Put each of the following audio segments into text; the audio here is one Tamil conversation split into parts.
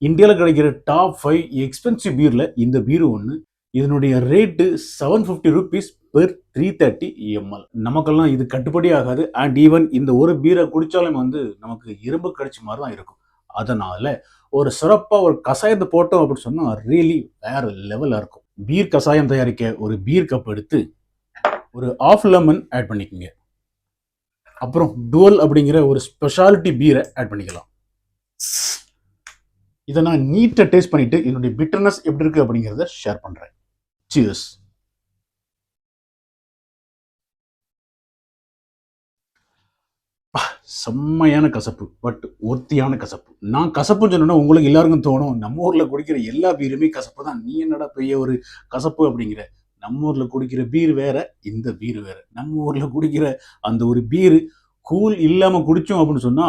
இந்தியாவில் கிடைக்கிற டாப் 5 எக்ஸ்பென்சிவ் பீரில் இந்த பீரு ஒன்று. இதனுடைய ரேட்டு 750 rupees per 330 ml. நமக்கெல்லாம் இது கட்டுப்படி ஆகாது. அண்ட் ஈவன் இந்த ஒரு பீரை குடித்தாலும் நமக்கு இரும்பு கடிச்ச மாதிரி தான் இருக்கும். அதனால ஒரு சிறப்பாக ஒரு கஷாயத்தை போட்டோம் அப்படின்னு சொன்னால் ரியலி வேற லெவலாக இருக்கும். பீர் கஷாயம் தயாரிக்க ஒரு பீர் கப் எடுத்து ஒரு ஆஃப் லெமன் ஆட் பண்ணிக்கோங்க. அப்புறம் டுவல் அப்படிங்கிற ஒரு ஸ்பெஷாலிட்டி பீரை ஆட் பண்ணிக்கலாம். இதை நான் நீட்டாக டேஸ்ட் பண்ணிட்டு இதனுடைய பிட்டர்னஸ் எப்படி இருக்கு அப்படிங்கிறத ஷேர் பண்றேன். சியர்ஸ். செம்மையான கசப்பு, பட் ஒர்த்தியான கசப்பு. நான் கசப்புன்னு சொன்னா உங்களுக்கு எல்லாருக்கும் தோணும் நம்ம ஊர்ல குடிக்கிற எல்லா பீருமே கசப்பு தான், நீ என்னடா பெரிய ஒரு கசப்பு அப்படிங்கிற. நம்ம ஊர்ல குடிக்கிற பீர் வேற, இந்த பீர் வேற. நம்ம ஊர்ல குடிக்கிற அந்த ஒரு பீர் கூல் இல்லாம குடிச்சோம் அப்படின்னு சொன்னா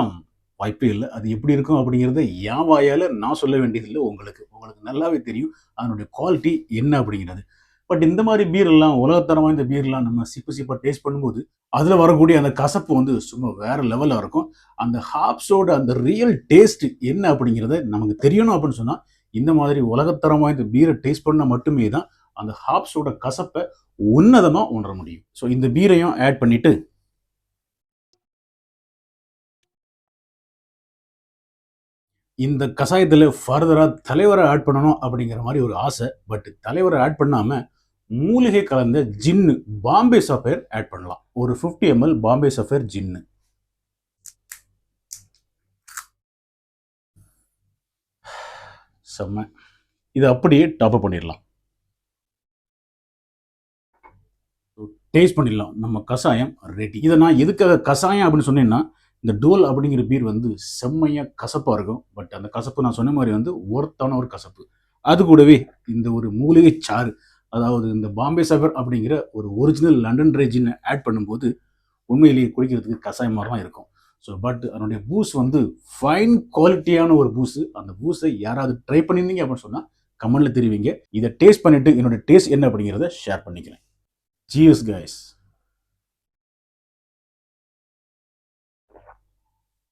வாய்ப்பே இல்லை. அது எப்படி இருக்கும் அப்படிங்கிறத என் வாயால் நான் சொல்ல வேண்டியதில்லை. உங்களுக்கு நல்லாவே தெரியும் அதனுடைய குவாலிட்டி என்ன அப்படிங்கிறது. பட் இந்த மாதிரி பீரெல்லாம், உலகத்தரமாக இந்த பீர்லாம் நம்ம சிப்பாக டேஸ்ட் பண்ணும்போது அதில் வரக்கூடிய அந்த கசப்பு சும்மா வேற லெவலில் இருக்கும். அந்த ஹாப்ஸோட அந்த ரியல் டேஸ்ட் என்ன அப்படிங்கிறத நமக்கு தெரியணும் அப்படின்னு சொன்னால் இந்த மாதிரி உலகத்தரமாக இந்த பீரை டேஸ்ட் பண்ணால் மட்டுமே தான் அந்த ஹாப்ஸோட கசப்பை உன்னதமாக உணர முடியும். ஸோ இந்த பீரையும் ஆட் பண்ணிட்டு இந்த கஷாயத்தில் ஃபர்தராக தலைவரை ஆட் பண்ணணும் அப்படிங்கிற மாதிரி ஒரு ஆசை. பட் தலைவரை ஆட் பண்ணாமல் மூலிகை கலந்த ஜின்னு பாம்பே சஃபயர் ஆட் பண்ணலாம். ஒரு 50 ml பாம்பே சஃபயர் ஜின்னு. செம்ம. இதை அப்படியே டாப் பண்ணிடலாம். டேஸ்ட் பண்ணிடலாம். நம்ம கஷாயம் ரெடி. இதை நான் எதுக்காக கஷாயம் அப்படின்னு சொன்னேன்னா, இந்த டோல் அப்படிங்கிற பீர் செம்மையாக கசப்பாக இருக்கும். பட் அந்த கசப்பு நான் சொன்ன மாதிரி ஒர்த்தான ஒரு கசப்பு. அது கூடவே இந்த ஒரு மூலிகை சாறு, அதாவது இந்த பாம்பே சஃபர் அப்படிங்கிற ஒரு ஒரிஜினல் லண்டன் ட்ரை ஜின் ஆட் பண்ணும்போது உண்மையிலேயே குடிக்கிறதுக்கு கஷாயம் மாதிரி தான் இருக்கும். ஸோ பட் அதனுடைய பூஸ் ஃபைன் குவாலிட்டியான ஒரு பூஸு. அந்த பூஸை யாராவது ட்ரை பண்ணியிருந்தீங்க அப்படின்னு சொன்னால் கமெண்ட்ல தெரிவிங்க. இதை டேஸ்ட் பண்ணிட்டு என்னோட டேஸ்ட் என்ன அப்படிங்கிறத ஷேர் பண்ணிக்கிறேன். Cheers guys.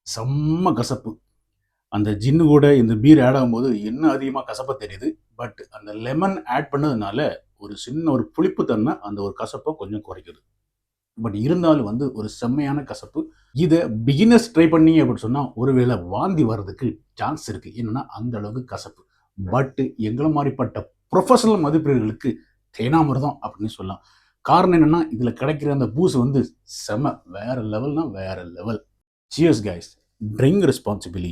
செம்ம கசப்பு. அந்த ஜின்னு கூட இந்த பீர் ஆட் ஆகும்போது இன்னும் அதிகமாக கசப்பாக தெரியுது. பட் அந்த லெமன் ஆட் பண்ணதுனால ஒரு சின்ன ஒரு புளிப்பு தன்மை அந்த ஒரு கசப்பை கொஞ்சம் குறைக்குது. பட் இருந்தாலும் ஒரு செம்மையான கசப்பு. இதை பிகினர்ஸ் ட்ரை பண்ணீங்க அப்படின்னு சொன்னால் ஒருவேளை வாந்தி வர்றதுக்கு சான்ஸ் இருக்குது. என்னன்னா அந்த அளவுக்கு கசப்பு. பட் எங்களை மாதிரிப்பட்ட ப்ரொஃபஷனல் மதிப்பீடுகளுக்கு தேனாமிர்தம் அப்படின்னு சொல்லலாம். காரணம் என்னன்னா இதில் கிடைக்கிற அந்த பூஸ் செம வேற லெவல்னா வேற level. Cheers guys, drink responsibly.